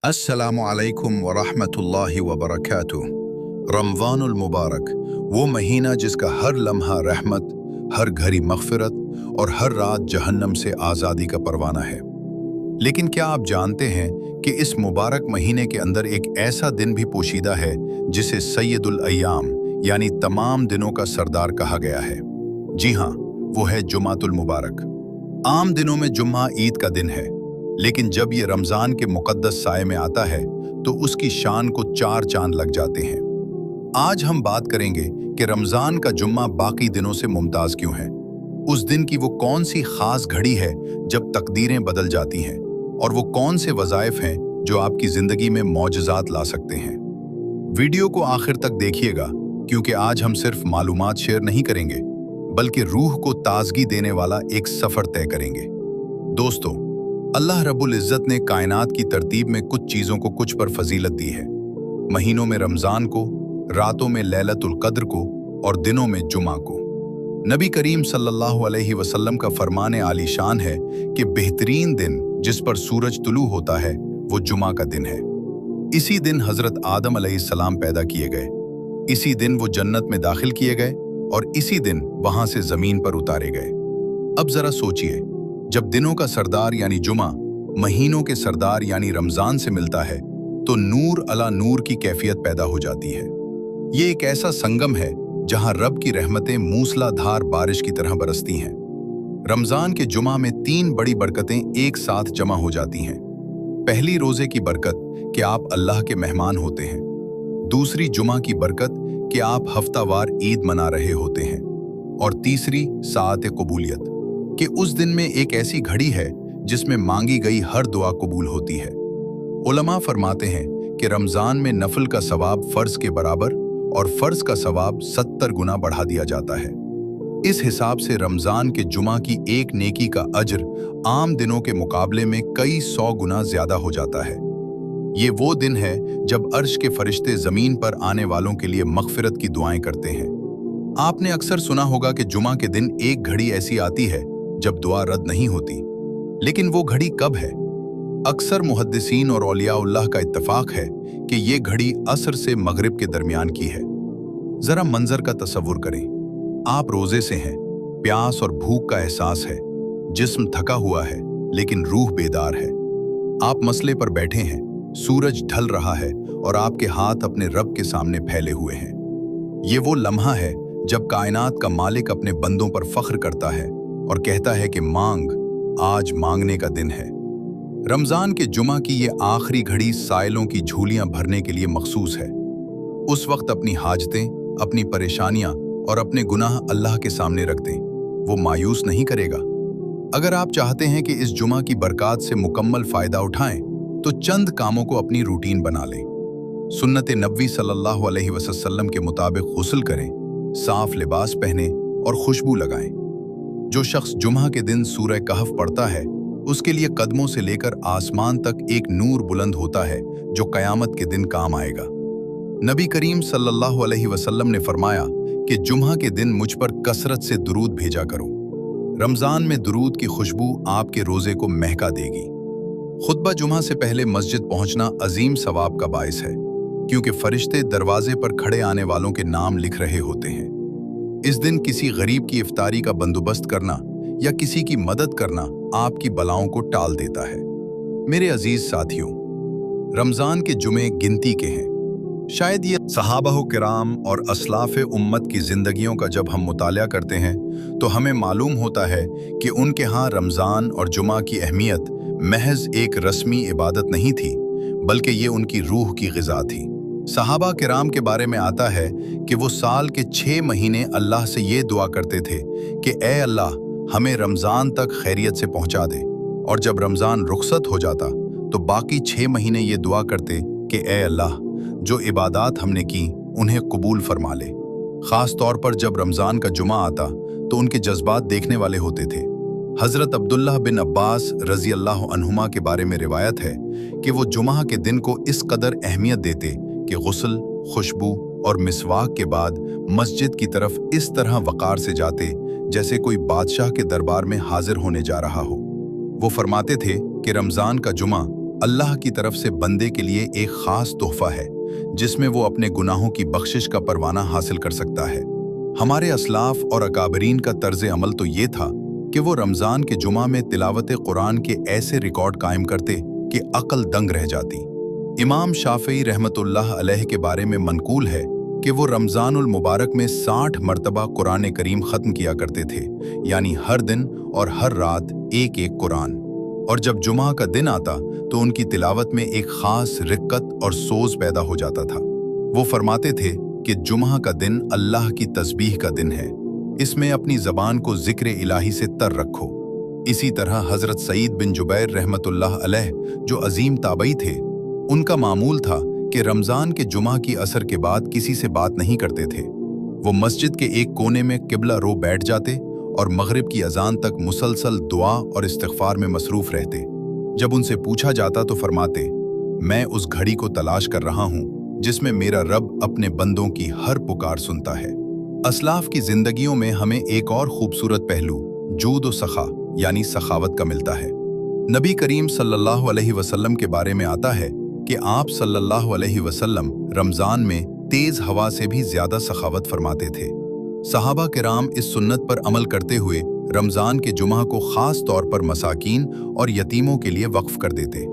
अस्सलामु अलैकुम व रहमतुल्लाहि व बरकातुह। रमज़ानुल मुबारक, वो महीना जिसका हर लम्हा रहमत, हर घड़ी मग़फ़िरत और हर रात जहन्नम से आज़ादी का परवाना है। लेकिन क्या आप जानते हैं कि इस मुबारक महीने के अंदर एक ऐसा दिन भी पोशीदा है जिसे सैयदुल अय्याम यानी तमाम दिनों का सरदार कहा गया है? जी हाँ, वो है जुमातुल मुबारक। आम दिनों में जुम्मा ईद का दिन है, लेकिन जब ये रमज़ान के मुक़द्दस साये में आता है तो उसकी शान को चार चांद लग जाते हैं। आज हम बात करेंगे कि रमज़ान का जुम्मा बाकी दिनों से मुमताज़ क्यों है, उस दिन की वो कौन सी ख़ास घड़ी है जब तकदीरें बदल जाती हैं, और वो कौन से वज़ाइफ हैं जो आपकी ज़िंदगी में मौजज़ात ला सकते हैं। वीडियो को आखिर तक देखिएगा, क्योंकि आज हम सिर्फ मालूमात शेयर नहीं करेंगे, बल्कि रूह को ताज़गी देने वाला एक सफ़र तय करेंगे। दोस्तों, अल्लाह रब्बुल इज़्ज़त ने कायनात की तरतीब में कुछ चीज़ों को कुछ पर फजीलत दी है। महीनों में रमज़ान को, रातों में लैलतुल क़द्र को और दिनों में जुमा को। नबी करीम सल्लल्लाहु अलैहि वसल्लम का फरमाने आलीशान है कि बेहतरीन दिन जिस पर सूरज तुलू होता है वो जुमा का दिन है। इसी दिन हज़रत आदम अलैहिस्सलाम पैदा किए गए, इसी दिन वो जन्नत में दाखिल किए गए और इसी दिन वहाँ से ज़मीन पर उतारे गए। अब ज़रा सोचिए, जब दिनों का सरदार यानी जुमा महीनों के सरदार यानी रमज़ान से मिलता है तो नूर अला नूर की कैफियत पैदा हो जाती है। ये एक ऐसा संगम है जहां रब की रहमतें मूसलाधार बारिश की तरह बरसती हैं। रमज़ान के जुमा में तीन बड़ी बरकतें एक साथ जमा हो जाती हैं। पहली, रोज़े की बरकत कि आप अल्लाह के मेहमान होते हैं। दूसरी, जुमा की बरकत कि आप हफ्तावार ईद मना रहे होते हैं। और तीसरी, साअत कबूलियत कि उस दिन में एक ऐसी घड़ी है जिसमें मांगी गई हर दुआ कबूल होती है। उलमा फरमाते हैं कि रमज़ान में नफल का सवाब फ़र्ज के बराबर और फ़र्ज का सवाब 70 गुना बढ़ा दिया जाता है। इस हिसाब से रमज़ान के जुमा की एक नेकी का अज्र आम दिनों के मुकाबले में कई 100 गुना ज़्यादा हो जाता है। ये वो दिन है जब अर्श के फरिश्ते ज़मीन पर आने वालों के लिए मग़फ़िरत की दुआएं करते हैं। आपने अक्सर सुना होगा कि जुमा के दिन एक घड़ी ऐसी आती है जब दुआ रद्द नहीं होती, लेकिन वो घड़ी कब है? अक्सर मुहद्दिसीन और औलियाउल्लाह का इत्तफाक है कि ये घड़ी असर से मगरिब के दरमियान की है। जरा मंजर का तसव्वुर करें, आप रोजे से हैं, प्यास और भूख का एहसास है, जिस्म थका हुआ है लेकिन रूह बेदार है। आप मसले पर बैठे हैं, सूरज ढल रहा है और आपके हाथ अपने रब के सामने फैले हुए हैं। ये वो लम्हा है जब कायनात का मालिक अपने बंदों पर फख्र करता है और कहता है कि मांग, आज मांगने का दिन है। रमज़ान के जुमा की ये आखिरी घड़ी साइलों की झूलियां भरने के लिए मखसूस है। उस वक्त अपनी हाजतें, अपनी परेशानियां और अपने गुनाह अल्लाह के सामने रख दें, वो मायूस नहीं करेगा। अगर आप चाहते हैं कि इस जुमा की बरक़ात से मुकम्मल फ़ायदा उठाएं तो चंद कामों को अपनी रूटीन बना लें। सुन्नत नबवी सल्लल्लाहु अलैहि वसल्लम के मुताबिक गुस्ल करें, साफ लिबास पहनें और खुशबू लगाएं। जो शख्स जुमा के दिन सूरह कहफ पढ़ता है उसके लिए कदमों से लेकर आसमान तक एक नूर बुलंद होता है जो क़यामत के दिन काम आएगा। नबी करीम सल्लल्लाहु अलैहि वसल्लम ने फरमाया कि जुमा के दिन मुझ पर कसरत से दुरूद भेजा करो। रमज़ान में दुरूद की खुशबू आपके रोज़े को महका देगी। खुतबा जुमा से पहले मस्जिद पहुंचना अजीम सवाब का बाइस है, क्योंकि फरिश्ते दरवाजे पर खड़े आने वालों के नाम लिख रहे होते हैं। इस दिन किसी गरीब की इफ्तारी का बंदोबस्त करना या किसी की मदद करना आपकी बलाओं को टाल देता है। मेरे अजीज साथियों, रमज़ान के जुमे गिनती के हैं। शायद ये सहाबाह किराम और असलाफ़ उम्मत की ज़िंदगियों का जब हम मुतालिया करते हैं तो हमें मालूम होता है कि उनके यहाँ रमज़ान और जुमा की अहमियत महज एक रस्मी इबादत नहीं थी, बल्कि ये उनकी रूह की ग़िज़ा थी। सहाबा किराम के बारे में आता है कि वो साल के 6 महीने अल्लाह से ये दुआ करते थे कि ए अल्लाह, हमें रमज़ान तक खैरियत से पहुंचा दे, और जब रमज़ान रुखसत हो जाता तो बाकी 6 महीने ये दुआ करते कि ए अल्लाह, जो इबादात हमने की उन्हें कबूल फरमा ले। ख़ास तौर पर जब रमज़ान का जुमा आता तो उनके जज्बात देखने वाले होते थे। हज़रत अब्दुल्लाह बिन अब्बास रज़ी अल्लाह अन्हुमा के बारे में रिवायत है कि वो जुमा के दिन को इस कदर अहमियत देते कि गुस्ल, खुशबू और मिसवाक के बाद मस्जिद की तरफ इस तरह वक़ार से जाते जैसे कोई बादशाह के दरबार में हाजिर होने जा रहा हो। वो फरमाते थे कि रमज़ान का जुमा अल्लाह की तरफ से बंदे के लिए एक खास तोहफा है जिसमें वो अपने गुनाहों की बख्शिश का परवाना हासिल कर सकता है। हमारे असलाफ और अकाबरीन का तर्ज अमल तो ये था कि वो रमज़ान के जुमा में तिलावत कुरान के ऐसे रिकॉर्ड कायम करते कि अक्ल दंग रह जाती। इमाम शाफई रहमतुल्लाह अलैह के बारे में मनकूल है कि वो रमज़ानुल मुबारक में 60 मरतबा कुरान करीम ख़त्म किया करते थे, यानी हर दिन और हर रात एक एक कुरान। और जब जुमा का दिन आता तो उनकी तिलावत में एक ख़ास रिक्कत और सोज पैदा हो जाता था। वो फरमाते थे कि जुमा का दिन अल्लाह की तस्बीह का दिन है, इसमें अपनी ज़बान को ज़िक्र इलाही से तर रखो। इसी तरह हज़रत सईद बिन जुबैर रहमतुल्लाह अलैह जो अजीम ताबई थे, उनका मामूल था कि रमज़ान के जुमा की असर के बाद किसी से बात नहीं करते थे। वो मस्जिद के एक कोने में किबला रो बैठ जाते और मगरिब की अजान तक मुसलसल दुआ और इस्तिग़फ़ार में मसरूफ़ रहते। जब उनसे पूछा जाता तो फरमाते, मैं उस घड़ी को तलाश कर रहा हूँ जिसमें मेरा रब अपने बंदों की हर पुकार सुनता है। असलाफ की जिंदगियों में हमें एक और खूबसूरत पहलू जूद व सखा यानी सखावत का मिलता है। नबी करीम सल्लल्लाहु अलैहि वसल्लम के बारे में आता है कि आप सल्लल्लाहु अलैहि वसल्लम रमज़ान में तेज़ हवा से भी ज़्यादा सखावत फरमाते थे। सहाबा किराम इस सुन्नत पर अमल करते हुए रमज़ान के जुमा को ख़ास तौर पर मसाकीन और यतीमों के लिए वक्फ कर देते।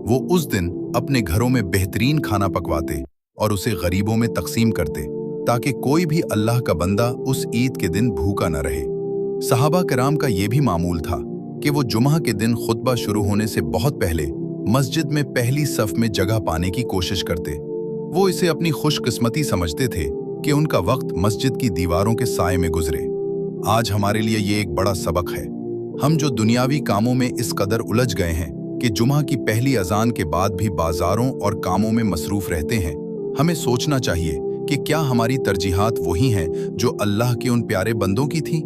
वो उस दिन अपने घरों में बेहतरीन खाना पकवाते और उसे गरीबों में तकसीम करते ताकि कोई भी अल्लाह का बंदा उस ईद के दिन भूखा न रहे। सहाबा किराम का ये भी मामूल था कि वो जुमा के दिन खुतबा शुरू होने से बहुत पहले मस्जिद में पहली सफ में जगह पाने की कोशिश करते। वो इसे अपनी खुशकिस्मती समझते थे कि उनका वक्त मस्जिद की दीवारों के साए में गुजरे। आज हमारे लिए ये एक बड़ा सबक है। हम जो दुनियावी कामों में इस कदर उलझ गए हैं कि जुमा की पहली अजान के बाद भी बाजारों और कामों में मसरूफ रहते हैं, हमें सोचना चाहिए कि क्या हमारी तरजीहात वही हैं जो अल्लाह के उन प्यारे बंदों की थी।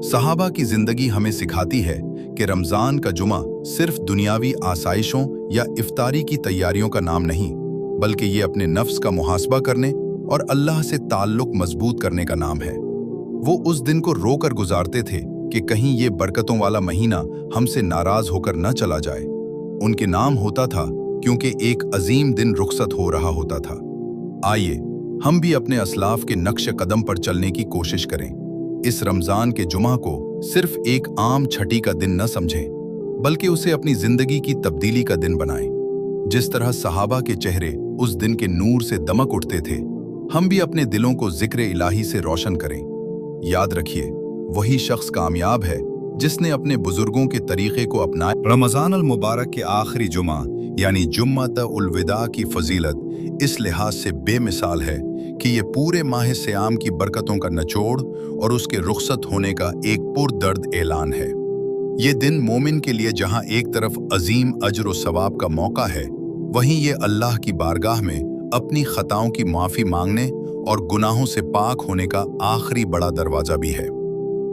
सहाबा की जिंदगी हमें सिखाती है कि रमज़ान का जुमा सिर्फ दुनियावी आसाइशों या इफ्तारी की तैयारियों का नाम नहीं, बल्कि ये अपने नफ्स का मुहासबा करने और अल्लाह से ताल्लुक मजबूत करने का नाम है। वो उस दिन को रोकर गुजारते थे कि कहीं ये बरकतों वाला महीना हमसे नाराज होकर न चला जाए। उनके नाम होता था क्योंकि एक अजीम दिन रुखसत हो रहा होता था। आइए हम भी अपने असलाफ के नक्श कदम पर चलने की कोशिश करें। इस रमज़ान के जुमा को सिर्फ एक आम छठी का दिन न समझें, बल्कि उसे अपनी जिंदगी की तब्दीली का दिन बनाएं। जिस तरह सहाबा के चेहरे उस दिन के नूर से दमक उठते थे, हम भी अपने दिलों को जिक्र इलाही से रोशन करें। याद रखिए, वही शख्स कामयाब है जिसने अपने बुजुर्गों के तरीके को अपनाया। रमज़ान अल मुबारक के आखिरी जुमा यानी जुम्मत उल विदा की फजीलत इस लिहाज से बेमिसाल है कि ये पूरे माह सियाम की बरकतों का निचोड़ और उसके रुखसत होने का एक पुरदर्द ऐलान है। ये दिन मोमिन के लिए जहां एक तरफ अजीम अजर व सवाब का मौका है, वहीं ये अल्लाह की बारगाह में अपनी खताओं की माफ़ी मांगने और गुनाहों से पाक होने का आखिरी बड़ा दरवाज़ा भी है।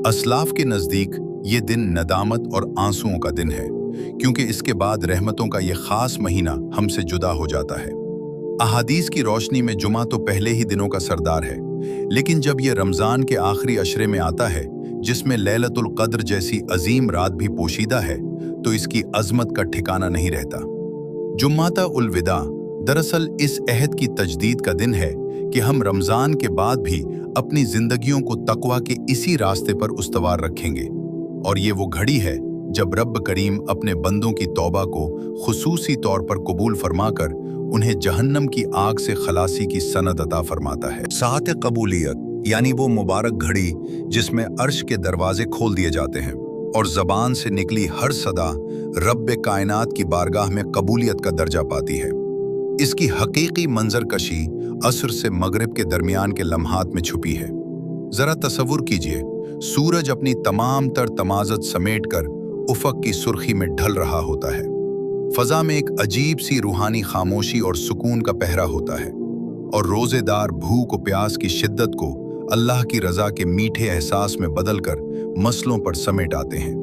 असलाफ के नज़दीक ये दिन नदामत और आंसुओं का दिन है, क्योंकि इसके बाद रहमतों का ये खास महीना हमसे जुदा हो जाता है। अहादीस की रोशनी में जुमा तो पहले ही दिनों का सरदार है, लेकिन जब ये रमज़ान के आखिरी अशरे में आता है, जिसमें लैलतुल क़द्र जैसी अजीम रात भी पोशीदा है, तो इसकी अजमत का ठिकाना नहीं रहता। जुम्माता उल विदा दरअसल इस अहद की तजदीद का दिन है कि हम रमज़ान के बाद भी अपनी जिंदगियों को तकवा के इसी रास्ते पर उस्तवार रखेंगे। और ये वो घड़ी है जब रब करीम अपने बंदों की तौबा को खुसूसी तौर पर कबूल फरमाकर उन्हें जहन्नम की आग से खलासी की सनद अता फरमाता है। सात कबूलियत यानी वो मुबारक घड़ी जिसमें अर्श के दरवाजे खोल दिए जाते हैं और ज़बान से निकली हर सदा रब कायनात की बारगाह में कबूलियत का दर्जा पाती है। इसकी हकीकी मंजरकशी असर से मगरिब के दरमियान के लम्हात में छुपी है। जरा तसव्वुर कीजिए, सूरज अपनी तमाम तर तमाज़त समेटकर उफ़क़ की सुर्खी में ढल रहा होता है। फ़ज़ा में एक अजीब सी रूहानी खामोशी और सुकून का पहरा होता है, और रोज़ेदार भूख और प्यास की शिद्दत को अल्लाह की रज़ा के मीठे एहसास में बदलकर मसलों पर समेट आते हैं।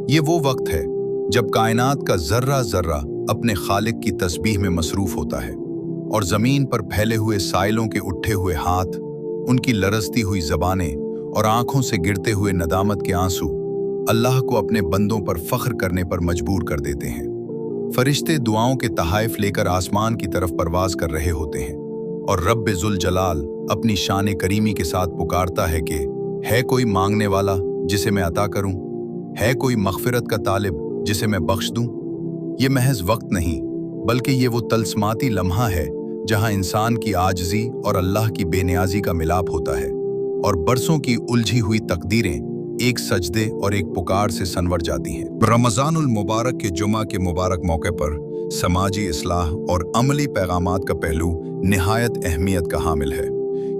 ये वो वक्त है जब कायनात का ज़र्रा ज़र्रा अपने खालिक की तस्बीह में मसरूफ़ होता है, और ज़मीन पर फैले हुए साइलों के उठे हुए हाथ, उनकी लरजती हुई ज़बानें और आँखों से गिरते हुए नदामत के आंसू अल्लाह को अपने बंदों पर फ़ख्र करने पर मजबूर कर देते हैं। फरिश्ते दुआओं के तहाइफ लेकर आसमान की तरफ परवाज कर रहे होते हैं और रब्बे जुल जलाल अपनी शान करीमी के साथ पुकारता है कि है कोई मांगने वाला जिसे मैं अता करूं, है कोई मग़फ़िरत का तालिब जिसे मैं बख्श दूं। ये महज वक्त नहीं बल्कि ये वो तलस्माती लम्हा है जहां इंसान की आजिज़ी और अल्लाह की बेनियाजी का मिलाप होता है और बरसों की उलझी हुई तकदीरें एक सजदे और एक पुकार से सनवर जाती हैं। रमज़ानुल मुबारक के जुमा के मुबारक मौके पर समाजी इस्लाह और अमली पैगामात का पहलू निहायत अहमियत का हामिल है,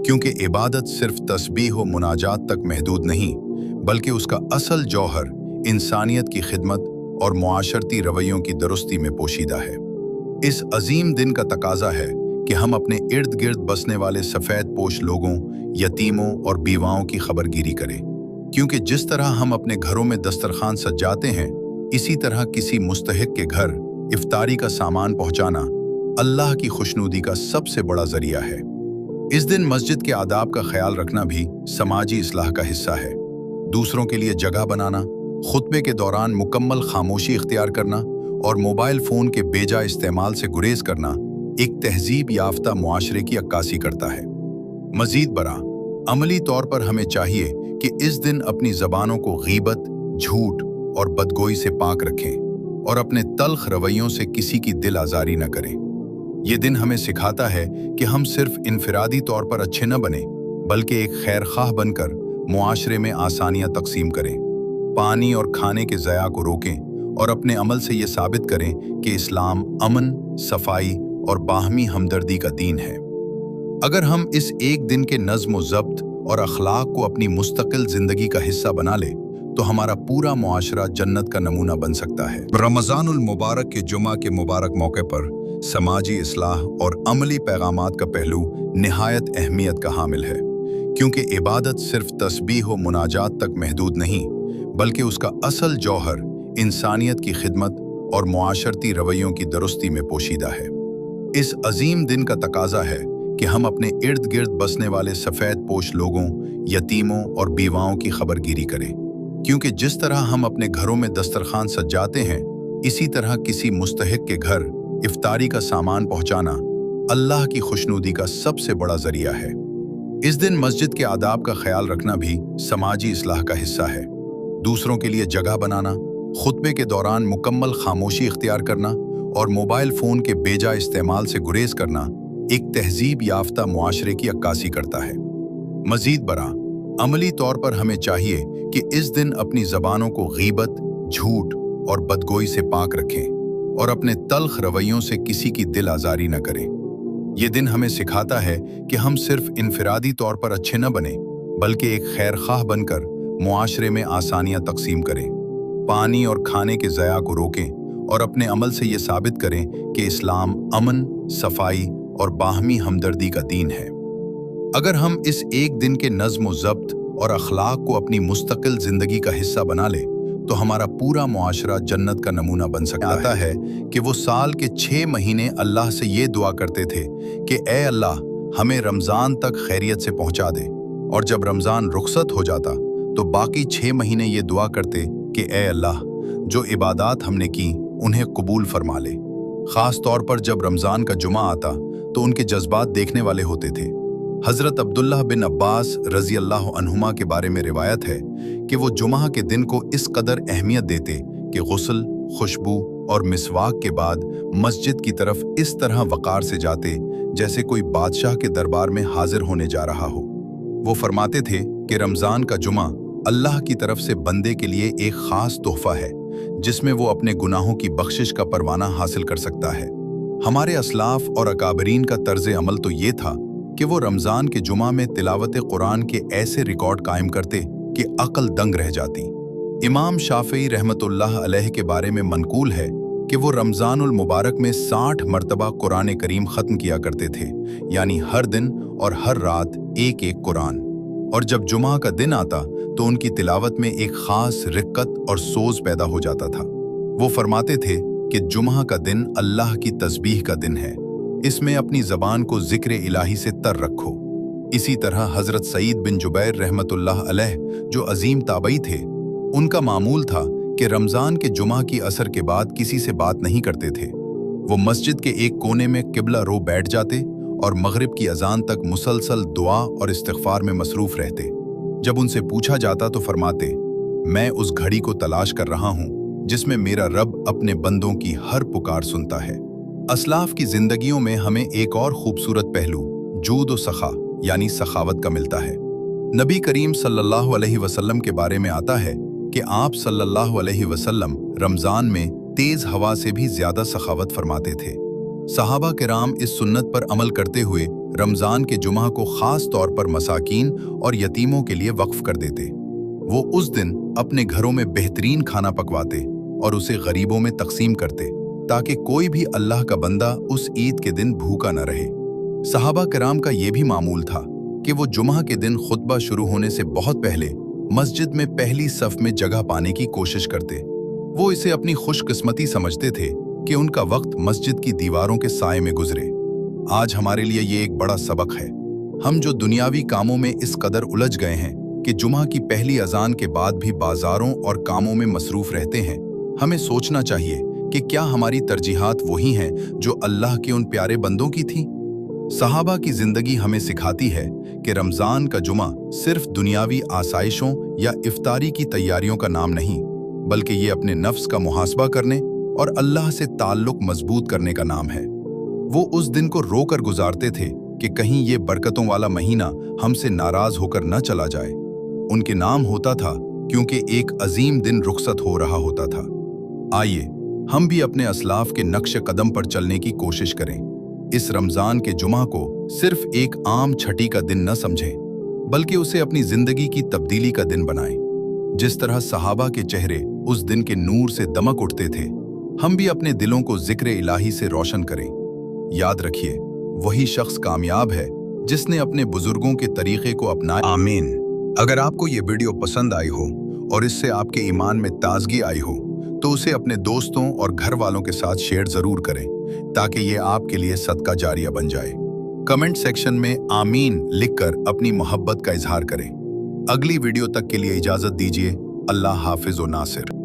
क्योंकि इबादत सिर्फ तस्बीह व मुनाजात तक महदूद नहीं बल्कि उसका असल जौहर इंसानियत की खिदमत और मुआशरती रवैयों की दुरुस्ती में पोशीदा है। इस अजीम दिन का तकाजा है कि हम अपने इर्द गिर्द बसने वाले सफ़ेद पोश लोगों, यतीमों और बीवाओं की खबरगिरी करें, क्योंकि जिस तरह हम अपने घरों में दस्तरखान सजाते हैं, इसी तरह किसी मुस्तहिक के घर इफ्तारी का सामान पहुंचाना अल्लाह की खुशनुदी का सबसे बड़ा जरिया है। इस दिन मस्जिद के आदाब का ख्याल रखना भी समाजी इस्लाह का हिस्सा है। दूसरों के लिए जगह बनाना, खुतबे के दौरान मुकम्मल खामोशी इख्तियार करना और मोबाइल फ़ोन के बेजा इस्तेमाल से गुरेज करना एक तहजीब याफ्ता मुआशरे की अक्कासी करता है। मज़ीद बरा अमली तौर पर हमें चाहिए कि इस दिन अपनी ज़बानों को गीबत, झूठ और बदगोई से पाक रखें और अपने तल्ख रवैयों से किसी की दिल आज़ारी न करें। ये दिन हमें सिखाता है कि हम सिर्फ इनफरादी तौर पर अच्छे न बने बल्कि एक खैर खाह बनकर मुआशरे में आसानियाँ तकसीम करें, पानी और खाने के ज़या को रोकें और अपने अमल से ये साबित करें कि इस्लाम अमन, सफाई और बाहमी हमदर्दी का दीन है। अगर हम इस एक दिन के नज़्म व ज़ब्त और अखलाक को अपनी मुस्तकिल ज़िंदगी का हिस्सा बना ले तो हमारा पूरा मुआशरा जन्नत का नमूना बन सकता है। रमज़ानुल मुबारक के जुमा के मुबारक मौके पर समाजी इस्लाह और अमली पैगामात का पहलू निहायत अहमियत का हामिल है, क्योंकि इबादत सिर्फ तस्बीह व मुनाजात तक महदूद नहीं बल्कि उसका असल जौहर इंसानियत की खिदमत और मुआशरती रवैयों की दुरुस्ती में पोशीदा है। इस अजीम दिन का तकाजा है कि हम अपने इर्द गिर्द बसने वाले सफ़ेद पोश लोगों, यतीमों और बीवाओं की खबरगिरी करें, क्योंकि जिस तरह हम अपने घरों में दस्तरखान सजाते हैं, इसी तरह किसी मुस्तहिक के घर इफ्तारी का सामान पहुंचाना अल्लाह की खुशनुदी का सबसे बड़ा जरिया है। इस दिन मस्जिद के आदाब का ख्याल रखना भी समाजी इस्लाह का हिस्सा है। दूसरों के लिए जगह बनाना, खुतबे के दौरान मुकम्मल खामोशी इख्तियार करना और मोबाइल फ़ोन के बेजा इस्तेमाल से गुरेज करना एक तहजीब याफ्ता मुआशरे की अक्कासी करता है। मज़ीद बरा अमली तौर पर हमें चाहिए कि इस दिन अपनी ज़बानों को गीबत, झूठ और बदगोई से पाक रखें और अपने तल्ख रवैयों से किसी की दिल आज़ारी न करें। ये दिन हमें सिखाता है कि हम सिर्फ इनफरादी तौर पर अच्छे न बने बल्कि एक खैर खाह बनकर मुआशरे में आसानियाँ तकसीम करें, पानी और खाने के ज़या को रोकें और अपने अमल से ये साबित करें कि इस्लाम अमन, सफाई और बाहमी हमदर्दी का दीन है। अगर हम इस एक दिन के नज़्म व ज़ब्त और अखलाक को अपनी मुस्तकिल ज़िंदगी का हिस्सा बना ले तो हमारा पूरा मुआशरा जन्नत का नमूना बन सकता है। कि वो साल के 6 महीने अल्लाह से ये दुआ करते थे कि ए अल्लाह, हमें रमज़ान तक खैरियत से पहुँचा दे, और जब रमज़ान रुखसत हो जाता तो बाकी 6 महीने ये दुआ करते कि ए अल्लाह, जो इबादात हमने की उन्हें कबूल फरमा ले। ख़ास तौर पर जब रमज़ान का जुमा आता तो उनके जज्बात देखने वाले होते थे। हज़रत अब्दुल्लाह बिन अब्बास रज़ी अल्लाह अन्हुमा के बारे में रिवायत है कि वो जुमा के दिन को इस कदर अहमियत देते कि गुस्ल, खुशबू और मिसवाक के बाद मस्जिद की तरफ इस तरह वक़ार से जाते जैसे कोई बादशाह के दरबार में हाजिर होने जा रहा हो। वो फरमाते थे कि रमज़ान का जुमा अल्लाह की तरफ से बंदे के लिए एक ख़ास तोहफ़ा है जिसमें वो अपने गुनाहों की बख्शिश का परवाना हासिल कर सकता है। हमारे असलाफ और अकाबरीन का तर्ज़ अमल तो ये था कि वो रमज़ान के जुमा में तिलावत कुरान के ऐसे रिकॉर्ड कायम करते कि अक्ल दंग रह जाती। इमाम शाफ़ी रहमतुल्लाह अलैह के बारे में मनकूल है कि वो रमज़ानुल मुबारक में 60 मरतबा कुरान करीम ख़त्म किया करते थे, यानी हर दिन और हर रात एक एक कुरान। और जब जुमा का दिन आता तो उनकी तिलावत में एक ख़ास रिक्कत और सोज पैदा हो जाता था। वो फरमाते थे कि जुमा का दिन अल्लाह की तस्बीह का दिन है, इसमें अपनी ज़बान को ज़िक्र इलाही से तर रखो। इसी तरह हज़रत सईद बिन जुबैर रहमतुल्लाह अलैह, जो अजीम ताबई थे, उनका मामूल था कि रमज़ान के जुमा की असर के बाद किसी से बात नहीं करते थे। वो मस्जिद के एक कोने में किबला रो बैठ जाते और मगरिब की अजान तक मुसलसल दुआ और इस्तिग़फ़ार में मसरूफ़ रहते। जब उनसे पूछा जाता तो फरमाते, मैं उस घड़ी को तलाश कर रहा हूँ जिसमें मेरा रब अपने बंदों की हर पुकार सुनता है। असलाफ की जिंदगियों में हमें एक और खूबसूरत पहलू जूद व सखा यानी सखावत का मिलता है। नबी करीम सल्लल्लाहु अलैहि वसल्लम के बारे में आता है कि आप सल्लल्लाहु अलैहि वसल्लम रमज़ान में तेज़ हवा से भी ज़्यादा सखावत फरमाते थे। सहाबा किराम इस सुन्नत पर अमल करते हुए रमज़ान के जुमा को ख़ास तौर पर मसाकीन और यतीमों के लिए वक्फ कर देते। वो उस दिन अपने घरों में बेहतरीन खाना पकवाते और उसे गरीबों में तकसीम करते ताकि कोई भी अल्लाह का बंदा उस ईद के दिन भूखा न रहे। सहाबा किराम का ये भी मामूल था कि वो जुमा के दिन खुतबा शुरू होने से बहुत पहले मस्जिद में पहली सफ में जगह पाने की कोशिश करते। वो इसे अपनी खुशकिस्मती समझते थे कि उनका वक्त मस्जिद की दीवारों के साए में गुजरे। आज हमारे लिए ये एक बड़ा सबक है। हम जो दुनियावी कामों में इस कदर उलझ गए हैं कि जुमा की पहली अजान के बाद भी बाजारों और कामों में मसरूफ रहते हैं, हमें सोचना चाहिए कि क्या हमारी तरजीहात वही हैं जो अल्लाह के उन प्यारे बंदों की थी। सहाबा की जिंदगी हमें सिखाती है कि रमज़ान का जुमा सिर्फ दुनियावी आसाइशों या इफ्तारी की तैयारियों का नाम नहीं, बल्कि ये अपने नफ्स का मुहासबा करने और अल्लाह से ताल्लुक मजबूत करने का नाम है। वो उस दिन को रोकर गुजारते थे कि कहीं ये बरकतों वाला महीना हमसे नाराज होकर न चला जाए। उनके नाम होता था क्योंकि एक अजीम दिन रुखसत हो रहा होता था। आइए हम भी अपने असलाफ के नक्श कदम पर चलने की कोशिश करें। इस रमज़ान के जुमा को सिर्फ एक आम छठी का दिन न समझें, बल्कि उसे अपनी जिंदगी की तब्दीली का दिन बनाएं। जिस तरह सहाबा के चेहरे उस दिन के नूर से दमक उठते थे, हम भी अपने दिलों को जिक्र इलाही से रोशन करें। याद रखिए, वही शख्स कामयाब है जिसने अपने बुजुर्गों के तरीके को अपनाया। आमीन। अगर आपको ये वीडियो पसंद आई हो और इससे आपके ईमान में ताजगी आई हो तो उसे अपने दोस्तों और घर वालों के साथ शेयर जरूर करें ताकि ये आपके लिए सदका जारिया बन जाए। कमेंट सेक्शन में आमीन लिखकर अपनी मोहब्बत का इजहार करें। अगली वीडियो तक के लिए इजाजत दीजिए। अल्लाह हाफिज व नासिर।